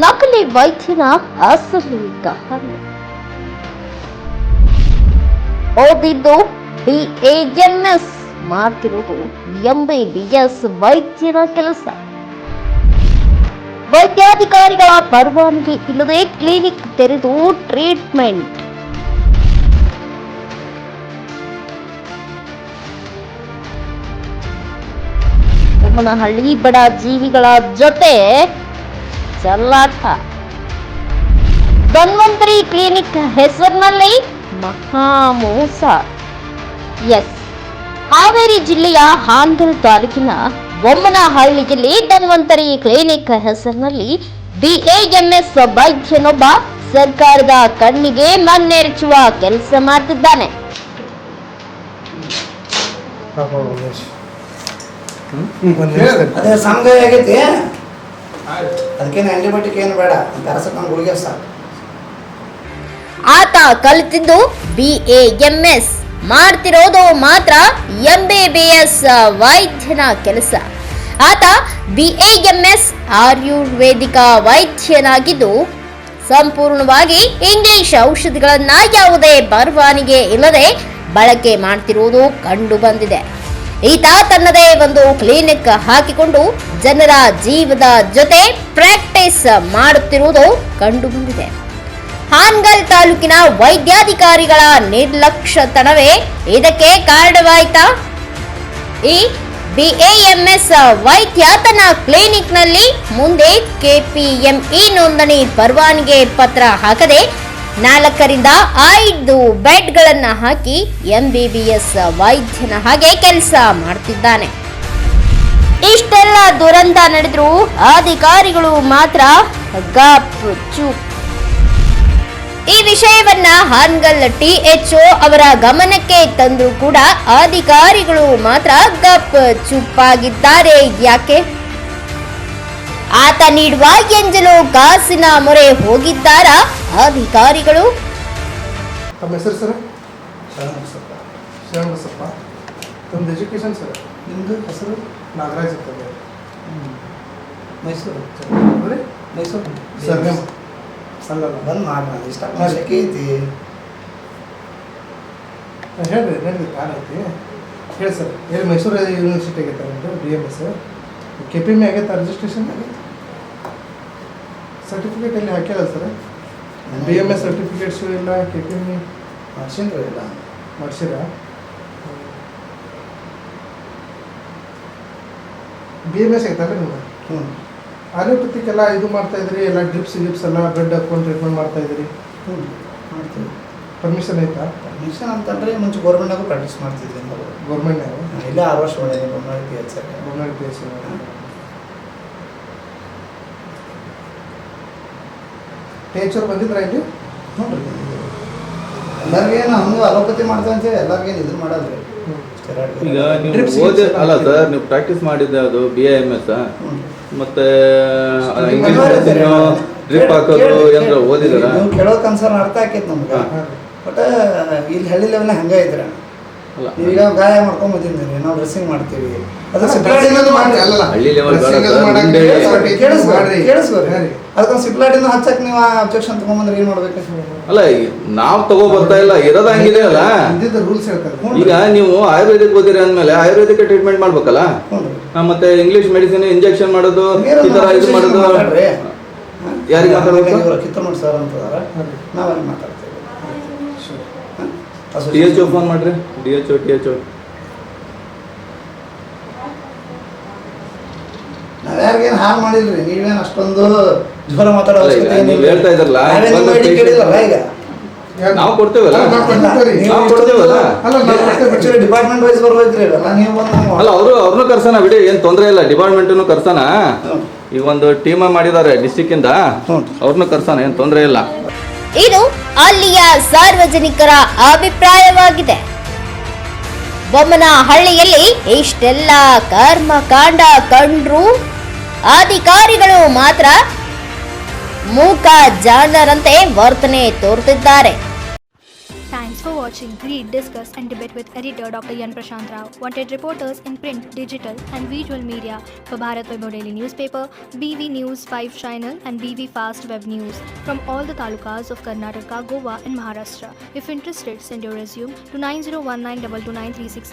ನಕಲಿ ವೈದ್ಯನ ಅಸಲಿ ಕಹಾನಿ. ಓದಿದ್ದು BAMS, ಮಾಡ್ತಿರೋದು MBBS ವೈದ್ಯನ ಕೆಲಸ. ವೈದ್ಯಾಧಿಕಾರಿಗಳ ಪರವಾನಗಿ ಇಲ್ಲದೆ ಕ್ಲಿನಿಕ್ ತೆರೆದು ಟ್ರೀಟ್ಮೆಂಟ್. ಬೊಮ್ಮನಹಳ್ಳಿ ಬಡ ಜೀವಿಗಳ ಜೊತೆ ಚೆಲ್ಲಾಟ. ಧನ್ವಂತರಿ ಕ್ಲಿನಿಕ್ ಹೆಸರಿನಲ್ಲಿ ಮಹಾಮೋಸ. ಹಾವೇರಿ ಜಿಲ್ಲೆಯ ಹಾನಗಲ್ ತಾಲೂಕಿನ ಬೊಮ್ಮನಹಳ್ಳಿಯಲ್ಲಿ ಧನ್ವಂತರಿ ಕ್ಲಿನಿಕ್ ಹೆಸರಿನಲ್ಲಿ BAMS ವೈದ್ಯನೊಬ್ಬ ಸರ್ಕಾರದ ಕಣ್ಣಿಗೆ ಮಣ್ಣೆರಚುವ ಕೆಲಸ ಮಾಡ್ತಿದ್ದಾನೆ. ಅದೇ ಸಂಘ ಆಗೈತಿ, ಅದಕ್ಕೇನು ಆಂಟಿಬಯೋಟಿಕ್ ಏನು ಬೇಡ, ಪ್ಯಾರಾಸಿಟಮಾಲ್ ಗುಳಿಗೆ ಸಾಕು. ಆತ ಕಲಿತಿದ್ದು BAMS, ಮಾಡ್ತಿರೋದು ಮಾತ್ರ MBBS ವೈದ್ಯನ ಕೆಲಸ. ಆತ BAMS ಆಯುರ್ವೇದಿಕ ವೈದ್ಯನಾಗಿದ್ದು ಸಂಪೂರ್ಣವಾಗಿ ಇಂಗ್ಲಿಷ್ ಔಷಧಿಗಳನ್ನ ಯಾವುದೇ ಪರವಾನಗಿ ಇಲ್ಲದೆ ಬಳಕೆ ಮಾಡ್ತಿರುವುದು ಕಂಡು ಬಂದಿದೆ. ಈತ ತನ್ನದೇ ಒಂದು ಕ್ಲಿನಿಕ್ ಹಾಕಿಕೊಂಡು ಜನರ ಜೀವದ ಜೊತೆ ಪ್ರಾಕ್ಟೀಸ್ ಮಾಡುತ್ತಿರುವುದು ಕಂಡು ಬಂದಿದೆ. ಹಾನಗಲ್ ತಾಲೂಕಿನ ವೈದ್ಯಾಧಿಕಾರಿಗಳ ನಿರ್ಲಕ್ಷ್ಯತನವೇ ಇದಕ್ಕೆ ಕಾರಣವಾಯಿತಾ? ಈ BAMS ವೈದ್ಯ ತನ್ನ ಕ್ಲಿನಿಕ್ನಲ್ಲಿ ಮುಂದೆ KPME ನೋಂದಣಿ ಪರವಾನಗಿ ಪತ್ರ ಹಾಕದೆ 4 ರಿಂದ 5 ಬೆಡ್ಗಳನ್ನು ಹಾಕಿ MBBS ವೈದ್ಯನ ಹಾಗೆ ಕೆಲಸ ಮಾಡ್ತಿದ್ದಾನೆ. ಇಷ್ಟೆಲ್ಲ ದುರಂತ ನಡೆದರೂ ಅಧಿಕಾರಿಗಳು ಮಾತ್ರ ಗಪ್ ಚುಪ್. ಈ ವಿಷಯವನ್ನ ಹಾನಗಲ್ THO ಅವರ ಗಮನಕ್ಕೆ ತಂದರೂ ಕೂಡ ಅಧಿಕಾರಿಗಳು ಮಾತ್ರ ಗಪ್ ಚುಪ್ಪಾಗಿದ್ದಾರೆ. ಯಾಕೆ? ಆತ ನೀಡುವ ಎಂಜಲು ಕಾಸಿನ ಮೊರೆ ಹೋಗಿದ್ದಾರ ಅಧಿಕಾರಿಗಳು? ತಮ್ಮ ಹೆಸರು ಸರ್? ಶರಣಬಸಪ್ಪ. ತಮ್ಮದು ಎಜುಕೇಶನ್ ಸರ್? ನಿಮ್ಮದು ಹೆಸರು? ನಾಗರಾಜ್ ಇರ್ತದೆ. ಮೈಸೂರು ಮೈಸೂರು ಸರ್ ನೇಮ್ ಅಲ್ಲ ಬಂದು ಮಾಡೋಣ ಇಷ್ಟ ಶಕೆ ಐತಿ. ಹೇಳ್ರಿ ಹೇಳ್ರಿ ಕಾರ್ ಐತಿ ಹೇಳಿ ಸರ್. ಹೇಳಿ ಮೈಸೂರು ಯೂನಿವರ್ಸಿಟಿ ಆಗೈತೆ ನಮ್ಮದು BAMS. KPME ಆಗೈತೆ ರಿಜಿಸ್ಟ್ರೇಷನ್ ಆಗೈತೆ. ಸರ್ಟಿಫಿಕೇಟ್ ಎಲ್ಲಿ ಹಾಕ್ಯಾರ ಸರ್? BAMS ಸರ್ಟಿಫಿಕೇಟ್ಸು ಇಲ್ಲ, KPME ಮಾಡ್ಸಿನ್ರಿ ಇಲ್ಲ ಮಾಡ್ಸಿರಾ? BAMS ಆಗೈತಲ್ಲ ನಿಮ್ಗೆ? ಹ್ಞೂ. ಆಲೋಪತಿಗೆಲ್ಲ ಇದು ಮಾಡ್ತಾ ಇದ್ರಿ, ಎಲ್ಲ ಡ್ರಿಪ್ಸ್ ಎಲ್ಲ ಬೆಡ್ ಹಾಕೊಂಡು ಟ್ರೀಟ್ಮೆಂಟ್ ಮಾಡ್ತಾ ಇದ್ರಿ? ಹ್ಞೂ ಮಾಡ್ತೀವಿ. ಪರ್ಮಿಷನ್ ಐತಾ? ಪರ್ಮಿಷನ್ ಅಂತಂದರೆ ಮುಂಚೆ ಗೌರ್ಮೆಂಟಾಗೂ ಪ್ರಾಕ್ಟೀಸ್ ಮಾಡ್ತಿದ್ವಿ ನಾವು. ಗೌರ್ಮೆಂಟ್ನಾಗ ಇಲ್ಲೇ 6 ವರ್ಷ ಮಾಡಿದ್ದೀನಿ Bommanahalli PH. Bommanahalli PH. THO ಬಂದಿದ್ರಾ ಇಲ್ಲಿ? ನೋಡ್ರಿ ಎಲ್ಲರಿಗೇನು ಹಂಗೆ ಅಲೋಪತಿ ಮಾಡ್ತೇವೆ ಅಂತೇಳಿ ಎಲ್ಲರಿಗೇನು ಇದನ್ನು ಮಾಡೋದ್ರಿ. ಈಗ ನೀವು ಓದಿ ಅಲ್ಲ ಸರ್, ನೀವು ಪ್ರಾಕ್ಟೀಸ್ ಮಾಡಿದ್ದೆ ಅದು BAMS ಮತ್ತೆ ಡ್ರಿಪ್ ಹಾಕೋದು ಏನಾರ ಓದಿದಾರ? ನೀವು ಕೇಳೋ ಕನ್ಸರ್ನ್ ಅರ್ಥ ಆಕೈತೆ ನಮ್ಗೆ. ಬಟ್ ಇಲ್ಲಿ ಹಳ್ಳಿ ಲೆವೆಲ್ ಹಂಗೆ ಐತ್ರ. ನೀವೀಗ ಗಾಯ ಮಾಡ್ಕೊಂಡ್ ಬಂದಿದ್ದೀರಿ, ನಾವು ಡ್ರೆಸ್ಸಿಂಗ್ ಮಾಡ್ತೀವಿ. ಹಳ್ಳಿ ಲೆವೆಲ್ ಕೇಳಿಸ್ಕೋರಿ. ಅದಕ್ಕೊಂದು ಸಿಪ್ಲಾಟಿಂದ ಹಚ್ಚಕ್ ನೀವು ಅಬ್ಜೆಕ್ಷನ್ ತಗೊಂಡ್ಬಂದ್ರೆ ಏನ್ ಮಾಡ್ಬೇಕು? ಅಲ್ಲ, ನಾವ್ ತಗೋ ಬರ್ತಾ ಇಲ್ಲ, ಇರೋದ ಹಂಗಿದೆ ಅಲ್ಲ. ರೂಲ್ಸ್ ಹೇಳ್ತಾರೆ. ಈಗ ನೀವು ಆಯುರ್ವೇದಿಕ್ ಓದಿರಿ ಅಂದ್ಮೇಲೆ ಆಯುರ್ವೇದಿಕ್ ಟ್ರೀಟ್ಮೆಂಟ್ ಮಾಡ್ಬೇಕಲ್ಲ. ಮತ್ತೆ ಇಂಗ್ಲಿಷ್ ಮೆಡಿಸಿನ್ ಇಂಜೆಕ್ಷನ್ ಮಾಡೋದು ಈ ತರ ಇದು ಮಾಡೋದು ಯಾರಿಗೆ ಮಾತಾಡ್ಬೇಕು? ಕಿತ್ತೂರು ಸರ್ ಅಂತದಾರ, ನಾವಲ್ಲಿ ಮಾತಾಡ್ತೀವಿ. THO ಫೋನ್ ಮಾಡ್ರಿ. THO ನಾವ್ ಯಾರಿಗೇನು ಹಾಳು ಮಾಡಿಲ್ರಿ. ನೀವೇನು ಅಷ್ಟೊಂದು ಜ್ವರ ಮಾತಾಡೋ ಅವಶ್ಯಕತೆ ನೀವು ಹೇಳ್ತಾ ಇದ್ರಲ್ಲ, ಈಗ ನಾವು ಕೊಡ್ತೇವಲ್ಲ, ಡಿಪಾರ್ಟ್ಮೆಂಟ್ ವೈಸ್ ಬರ್ಬೇಕ್ರಿ ಇವೆಲ್ಲ. ನೀವು ಅಲ್ಲ, ಅವ್ರನ್ನೂ ಕರ್ಸೋಣ ಬಿಡಿ, ಏನ್ ತೊಂದರೆ ಇಲ್ಲ. ಡಿಪಾರ್ಟ್ಮೆಂಟ್ನು ಕರ್ಸೋಣ. ಈಗ ಒಂದು ಟೀಮ್ ಮಾಡಿದ್ದಾರೆ ಡಿಸ್ಟಿಕ್ ಇಂದ, ಅವ್ರನ್ನೂ ಕರ್ಸೋಣ, ಏನ್ ತೊಂದರೆ ಇಲ್ಲ. ಇದು ಅಲ್ಲಿಯ ಸಾರ್ವಜನಿಕರ ಅಭಿಪ್ರಾಯವಾಗಿದೆ. ಬೊಮ್ಮನಹಳ್ಳಿಯಲ್ಲಿ ಇಷ್ಟೆಲ್ಲ ಕರ್ಮಕಾಂಡ ಕಂಡ್ರು ಅಧಿಕಾರಿಗಳು ಮಾತ್ರ ಮೂಕ ಜಾಣರಂತೆ ವರ್ತನೆ ತೋರುತ್ತಿದ್ದಾರೆ. Thanks for watching, read, discuss and debate with editor Dr. Yan Prashant Rao. Wanted reporters in print, digital and visual media for Bharat Vaibhav Daily Newspaper, BV News 5 Channel and BV Fast Web News from all the talukas of Karnataka, Goa and Maharashtra. If interested, send your resume to 9019229369